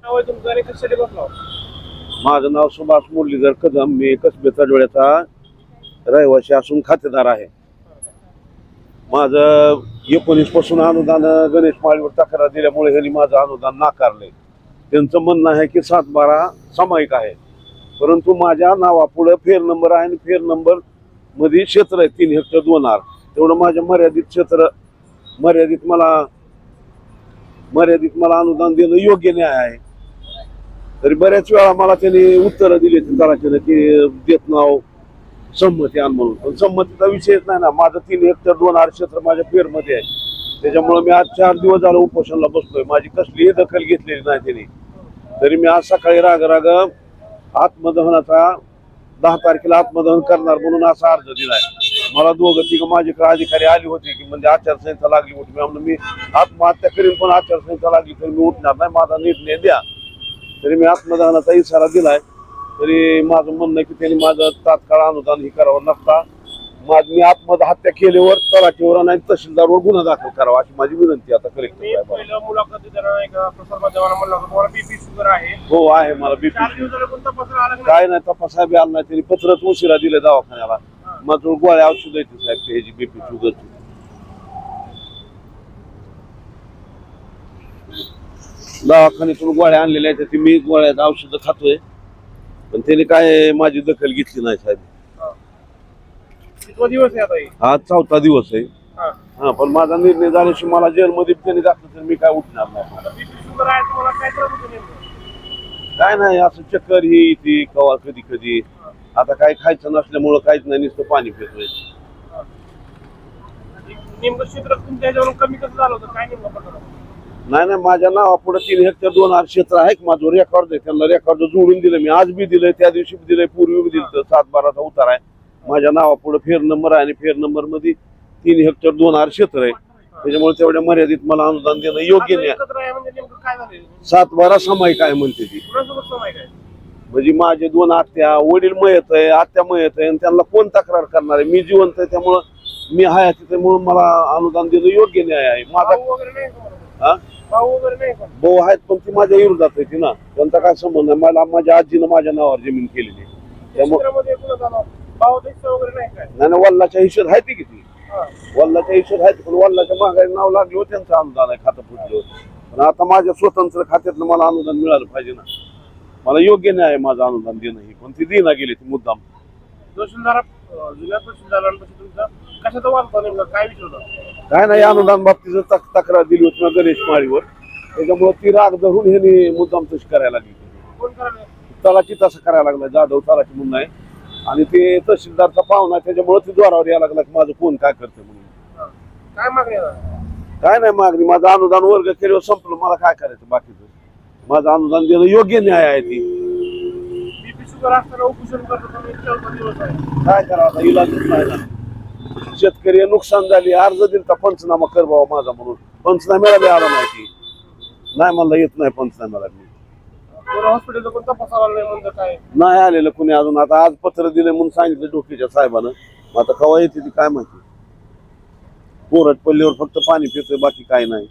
नाव आहे तुमचं आणि कशासाठी बसला? माझं नाव सुभाष मुरलीधर कदम. मी कसबे तडवळ्याचा रहिवासी असून खातेदार आहे. माझं 19 पासून अनुदान गणेश माळीवर तक्रार दिल्यामुळे ह्यांनी माझं अनुदान नाकारले. त्यांचं म्हणणं आहे की 7-12 सामायिक आहे, परंतु माझ्या नावापुढे फेर नंबर आहे आणि फेर नंबर मध्ये क्षेत्र आहे 3 हेक्टर 2 आर. तेवढं माझ्या मर्यादित क्षेत्र मर्यादित मला अनुदान देणं योग्य नाही आहे. तरी बऱ्याच वेळा मला त्यांनी उत्तरं दिली तलाठीने की देत नाव संमती आण म्हणून, पण संमतीचा विषयच नाही ना. माझं 3 हेक्टर 2 आर क्षेत्र माझ्या फेरमध्ये आहे. त्याच्यामुळे मी आज 4 दिवस झालं उपोषणाला बसलोय. माझी कसलीही दखल घेतलेली नाही त्यांनी. तरी मी आज सकाळी राग आत्मदहनाचा 10 तारखेला आत्मदहन करणार म्हणून असा अर्ज दिलाय. मला 2-3 माझ्याकडे अधिकारी आली होती की म्हणजे आचारसंहिता लागली होती. मी म्हणलं मी आत्महत्या करीन, पण आचारसंहिता लागली तर मी उठणार नाही, माझा निर्णय द्या. तरी मी आत्मदहनाचा इशारा दिलाय. तरी माझं म्हणणं की त्यांनी माझं तात्काळ अनुदान ही करावं नसता. मी आत्महत्या केल्यावर तलाठीवर आणि तहसीलदारवर गुन्हा दाखल करावा अशी माझी विनंती आता कलेक्टर साहेब. पहिलं मुलाखत प्रसार माध्यमाला म्हणलं तुम्हाला बीपी शुगर आहे. हो आहे मला बीपी. 4 दिवस झाले कोणता पत्र आला काय नाही, तपास साहेब आला नाही. त्यांनी पत्रच उशिरा दिले दवाखान्याला. माझं गोळ्या औषध येते साहेब ह्याची बीपी शुगरची. दवाखान्यातून गोळ्या आणलेल्या आहेत, ती मी गोळ्यात औषधं खातोय, पण त्याने काय माझी दखल घेतली नाही साहेब. कितवा दिवस आहे आता? आज 4था दिवस आहे. हा, पण माझा निर्णय झाल्याशिवाय मला जेलमध्ये त्यांनी टाकलं तर मी काय उठणार नाही. बीपी शुगर आहे तुम्हाला काय त्रास होतो नेमकं? काय नाही, असं चक्कर ही येते कवा कधी कधी. आता काय खायचं नसल्यामुळं काहीच नाही, नुसतं पाणी पितोय. नेमकं क्षेत्र तुमच्या ह्याच्यावरून कमी कसं झालं होतं, काय नेमकं प्रकार? नाही, माझ्या नावापुढे 3 हेक्टर 2 आर क्षेत्र आहे. माझं रेकॉर्ड आहे, त्यांना रेकॉर्ड जोडून दिलं मी. आज बी दिलंय, त्या दिवशी बी दिलंय, पूर्वी बी दिलं. 7-12चा उतार आहे. माझ्या नावापुढे फेर नंबर आहे आणि फेर नंबर मध्ये 3 हेक्टर 2 आर क्षेत्र आहे. त्याच्यामुळे तेवढ्या मर्यादित मला अनुदान देणं योग्य नाही. 7-12 सामायिक आहे म्हणते ती. म्हणजे माझे 2 आत्या, वडील मयत आहे, आत्या मयत आहे, आणि त्यांना कोण तक्रार करणार आहे? मी जिवंत आहे, त्यामुळं मी हयाती, त्यामुळे मला अनुदान देणं योग्य नाही आहे. माझा भाऊ आहेत, पण ती माझ्या विरोधात आहे ती ना. त्यांचा काय संबंध आहे? मला माझ्या आजीनं माझ्या नावावर जमीन केलेली. त्यामुळे नाही, वल्लाच्या हिशोब आहे ती किती. वल्लाच्या हिशोब आहे, पण वल्लाच्या महागाई नाव लागलं त्यांचं अनुदान आहे, खातं फुटलं. पण आता माझ्या स्वतंत्र खात्यातलं मला अनुदान मिळालं पाहिजे ना. मला योग्य नाही आहे माझं अनुदान देणं ही, पण ती देना गेली ती मुद्दाम. काय नाही, अनुदान बाबतीत तक्रार दिली होती ना गणेश माळीवर. त्याच्यामुळे ती राग धरून ह्यांनी मुद्दाम तशी करायला लागली. तलाठी तसं करायला लागला, जाधव तलाठी म्हणून आहे, आणि ते तहसीलदारचा पाहुणा, त्याच्यामुळे ती द्वारावर यायला लागला की माझं कोण काय करते म्हणून. काय मागणी? काय नाही मागणी, माझं अनुदान वर्ग केल्यावर संपलं. मला काय करायचं बाकीचं? माझं अनुदान देणं योग्य न्याय आहे ती. बीपी शुगर असताना उपोषण करतो, काय करावं, इलाजच नाही ना. शेतकरी नुकसान झाली, अर्ज दिलता पंचनामा कर बाबा माझा म्हणून. पंचनाम्याला बी आला नाही. नाही, मला येत नाही पंचनाम्याला. हॉस्पिटलचा कोणता तपास नाही म्हणतं काय नाही आलेलं कुणी अजून. आता आज पत्र दिले म्हणून सांगितलं डोकीच्या साहेबानं. आता कवा येते ती काय माहिती. कोरट पल्लीवर फक्त पाणी पितोय, बाकी काय नाही.